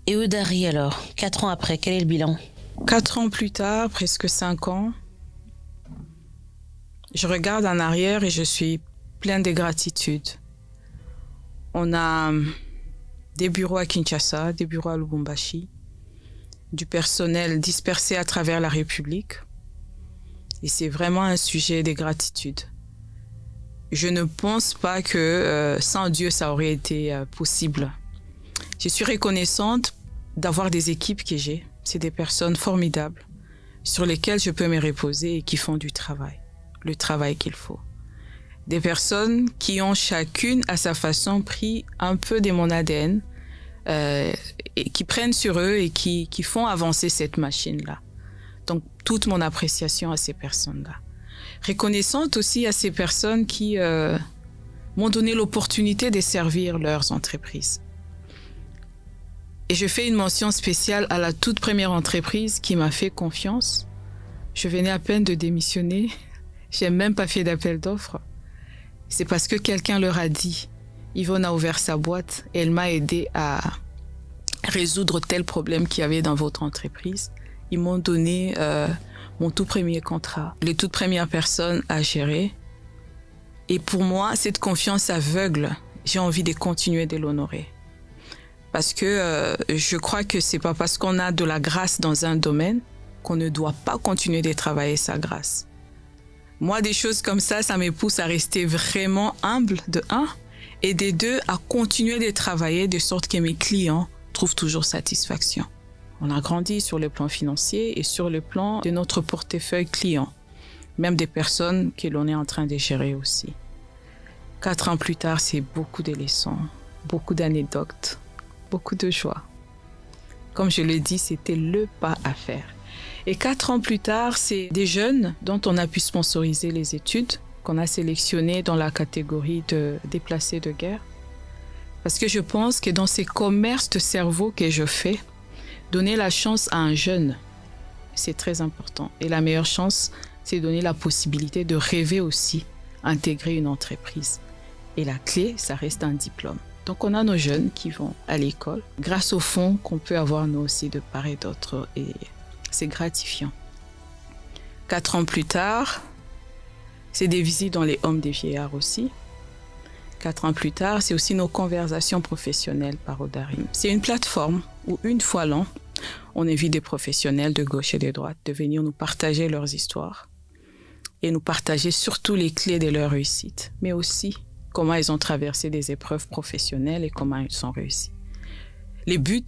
Et Eudari alors, 4 ans après, quel est le bilan? 4 ans plus tard, presque 5 ans, je regarde en arrière et je suis pleine de gratitude. On a des bureaux à Kinshasa, des bureaux à Lubumbashi, du personnel dispersé à travers la République. Et c'est vraiment un sujet de gratitude. Je ne pense pas que sans Dieu, ça aurait été possible. Je suis reconnaissante d'avoir des équipes que j'ai. C'est des personnes formidables sur lesquelles je peux me reposer et qui font du travail, le travail qu'il faut. Des personnes qui ont chacune à sa façon pris un peu de mon ADN et qui prennent sur eux et qui font avancer cette machine-là. Donc, toute mon appréciation à ces personnes-là. Reconnaissante aussi à ces personnes qui m'ont donné l'opportunité de servir leurs entreprises. Et je fais une mention spéciale à la toute première entreprise qui m'a fait confiance. Je venais à peine de démissionner. J'ai même pas fait d'appel d'offres. C'est parce que quelqu'un leur a dit. Yvonne a ouvert sa boîte et elle m'a aidé à résoudre tel problème qu'il y avait dans votre entreprise. Ils m'ont donné mon tout premier contrat, les toutes premières personnes à gérer. Et pour moi, cette confiance aveugle, j'ai envie de continuer de l'honorer. Parce que je crois que c'est pas parce qu'on a de la grâce dans un domaine qu'on ne doit pas continuer de travailler sa grâce. Moi, des choses comme ça me pousse à rester vraiment humble, de un, et de deux, à continuer de travailler de sorte que mes clients trouvent toujours satisfaction. On a grandi sur le plan financier et sur le plan de notre portefeuille client, même des personnes que l'on est en train de gérer aussi. 4 ans plus tard, c'est beaucoup de leçons, beaucoup d'anecdotes, beaucoup de joie. Comme je l'ai dit, c'était le pas à faire. Et 4 ans plus tard, c'est des jeunes dont on a pu sponsoriser les études, qu'on a sélectionnés dans la catégorie de déplacés de guerre. Parce que je pense que dans ces commerces de cerveau que je fais, donner la chance à un jeune, c'est très important. Et la meilleure chance, c'est donner la possibilité de rêver aussi, intégrer une entreprise. Et la clé, ça reste un diplôme. Donc on a nos jeunes qui vont à l'école, grâce au fonds qu'on peut avoir nous aussi de part et d'autre. Et c'est gratifiant. 4 ans plus tard, c'est des visites dans les Hommes des Vieillards aussi. 4 ans plus tard, c'est aussi nos conversations professionnelles par Odarim. C'est une plateforme où une fois l'an, on invite des professionnels de gauche et de droite de venir nous partager leurs histoires et nous partager surtout les clés de leur réussite, mais aussi comment ils ont traversé des épreuves professionnelles et comment ils sont réussis. Les buts,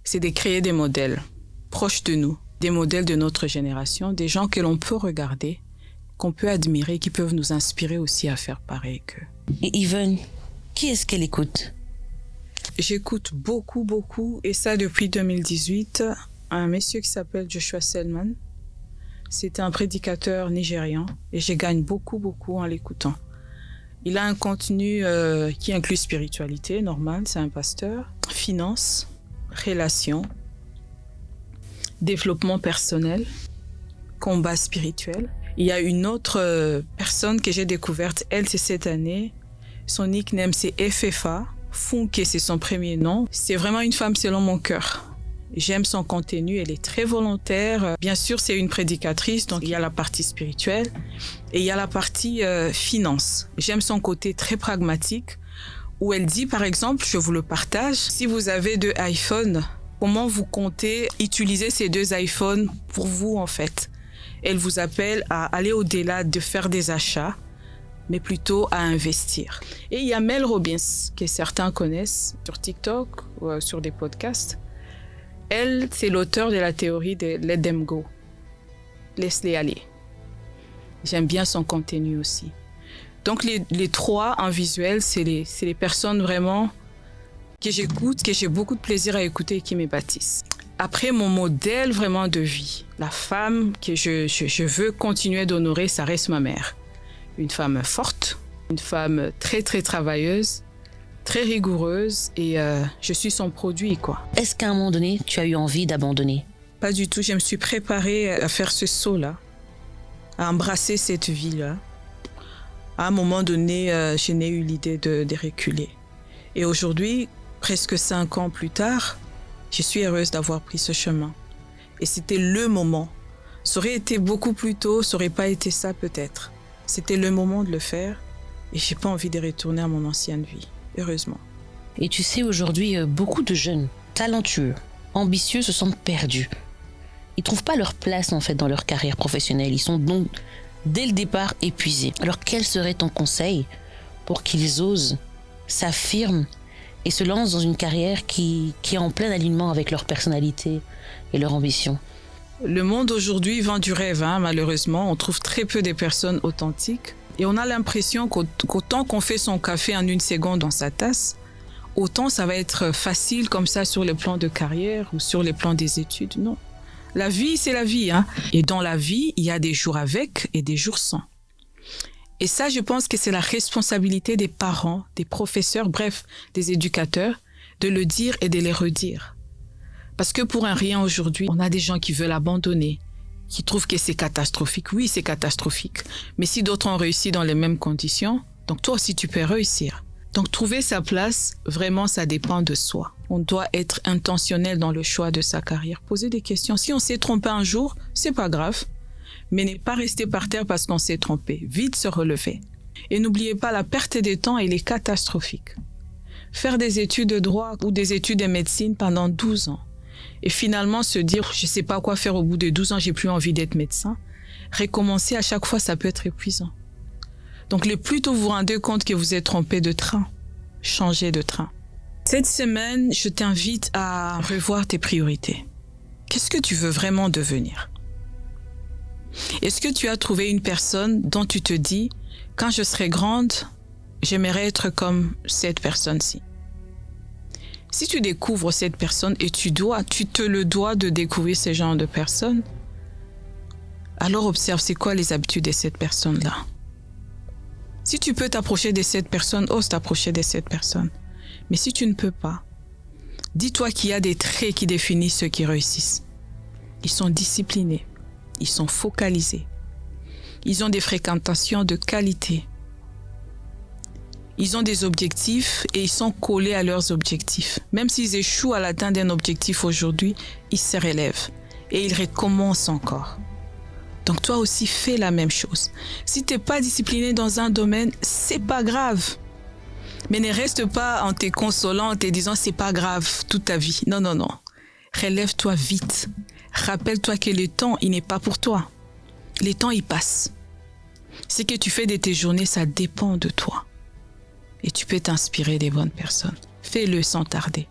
c'est de créer des modèles proches de nous, des modèles de notre génération, des gens que l'on peut regarder, qu'on peut admirer, qui peuvent nous inspirer aussi à faire pareil qu'eux. Et Yvonne, qui est-ce qu'elle écoute? J'écoute beaucoup, et ça depuis 2018, un monsieur qui s'appelle Joshua Selman. C'est un prédicateur nigérian et je gagne beaucoup en l'écoutant. Il a un contenu qui inclut spiritualité, normal, c'est un pasteur, finance, relations, développement personnel, combat spirituel. Il y a une autre personne que j'ai découverte, elle c'est cette année, son nickname c'est FFA, Funke c'est son premier nom. C'est vraiment une femme selon mon cœur. J'aime son contenu, elle est très volontaire. Bien sûr, c'est une prédicatrice, donc il y a la partie spirituelle et il y a la partie finance. J'aime son côté très pragmatique où elle dit, par exemple, je vous le partage, si vous avez 2 iPhones, comment vous comptez utiliser ces 2 iPhones pour vous en fait? Elle vous appelle à aller au-delà de faire des achats, mais plutôt à investir. Et il y a Mel Robbins, que certains connaissent sur TikTok ou sur des podcasts. Elle, c'est l'auteur de la théorie de Let Them Go. Laisse-les aller. J'aime bien son contenu aussi. Donc les 3 en visuel, c'est les personnes vraiment que j'écoute, que j'ai beaucoup de plaisir à écouter et qui me bâtissent. Après, mon modèle vraiment de vie, la femme que je veux continuer d'honorer, ça reste ma mère. Une femme forte, une femme très travailleuse, très rigoureuse et je suis son produit, quoi. Est-ce qu'à un moment donné, tu as eu envie d'abandonner? Pas du tout, je me suis préparée à faire ce saut-là, à embrasser cette vie-là. À un moment donné, je n'ai eu l'idée de reculer. Et aujourd'hui, presque 5 ans plus tard, Je suis heureuse d'avoir pris ce chemin. Et c'était le moment. Ça aurait été beaucoup plus tôt, ça aurait pas été ça peut-être. C'était le moment de le faire et j'ai pas envie de retourner à mon ancienne vie, heureusement. Et tu sais, aujourd'hui, beaucoup de jeunes, talentueux, ambitieux, se sentent perdus. Ils trouvent pas leur place, en fait, dans leur carrière professionnelle. Ils sont donc, dès le départ, épuisés. Alors, quel serait ton conseil pour qu'ils osent, s'affirment et se lancent dans une carrière qui est en plein alignement avec leur personnalité et leur ambition? Le monde aujourd'hui vend du rêve, malheureusement. On trouve très peu de personnes authentiques. Et on a l'impression qu'autant qu'on fait son café en 1 seconde dans sa tasse, autant ça va être facile comme ça sur le plan de carrière ou sur le plan des études. Non. La vie, c'est la vie. Et dans la vie, il y a des jours avec et des jours sans. Et ça, je pense que c'est la responsabilité des parents, des professeurs, bref, des éducateurs, de le dire et de le redire. Parce que pour un rien aujourd'hui, on a des gens qui veulent abandonner, qui trouvent que c'est catastrophique. Oui, c'est catastrophique. Mais si d'autres ont réussi dans les mêmes conditions, donc toi aussi tu peux réussir. Donc trouver sa place, vraiment, ça dépend de soi. On doit être intentionnel dans le choix de sa carrière. Poser des questions. Si on s'est trompé un jour, c'est pas grave. Mais ne pas rester par terre parce qu'on s'est trompé. Vite se relever. Et n'oubliez pas, la perte de temps, elle est catastrophique. Faire des études de droit ou des études de médecine pendant 12 ans. Et finalement se dire, je sais pas quoi faire au bout de 12 ans, j'ai plus envie d'être médecin. Recommencer à chaque fois, ça peut être épuisant. Donc, le plus tôt vous vous rendez compte que vous êtes trompé de train, changez de train. Cette semaine, je t'invite à revoir tes priorités. Qu'est-ce que tu veux vraiment devenir? Est-ce que tu as trouvé une personne dont tu te dis, quand je serai grande, j'aimerais être comme cette personne-ci? Si tu découvres cette personne et tu te le dois de découvrir ce genre de personne, alors observe c'est quoi les habitudes de cette personne-là. Si tu peux t'approcher de cette personne, ose t'approcher de cette personne. Mais si tu ne peux pas, dis-toi qu'il y a des traits qui définissent ceux qui réussissent. Ils sont disciplinés, ils sont focalisés, ils ont des fréquentations de qualité. Ils ont des objectifs et ils sont collés à leurs objectifs. Même s'ils échouent à l'atteinte d'un objectif aujourd'hui, ils se relèvent et ils recommencent encore. Donc toi aussi, fais la même chose. Si tu n'es pas discipliné dans un domaine, c'est pas grave. Mais ne reste pas en te consolant, en te disant c'est pas grave toute ta vie. Non, non, non. Relève-toi vite. Rappelle-toi que le temps, il n'est pas pour toi. Le temps, il passe. Ce que tu fais de tes journées, ça dépend de toi. Et tu peux t'inspirer des bonnes personnes. Fais-le sans tarder.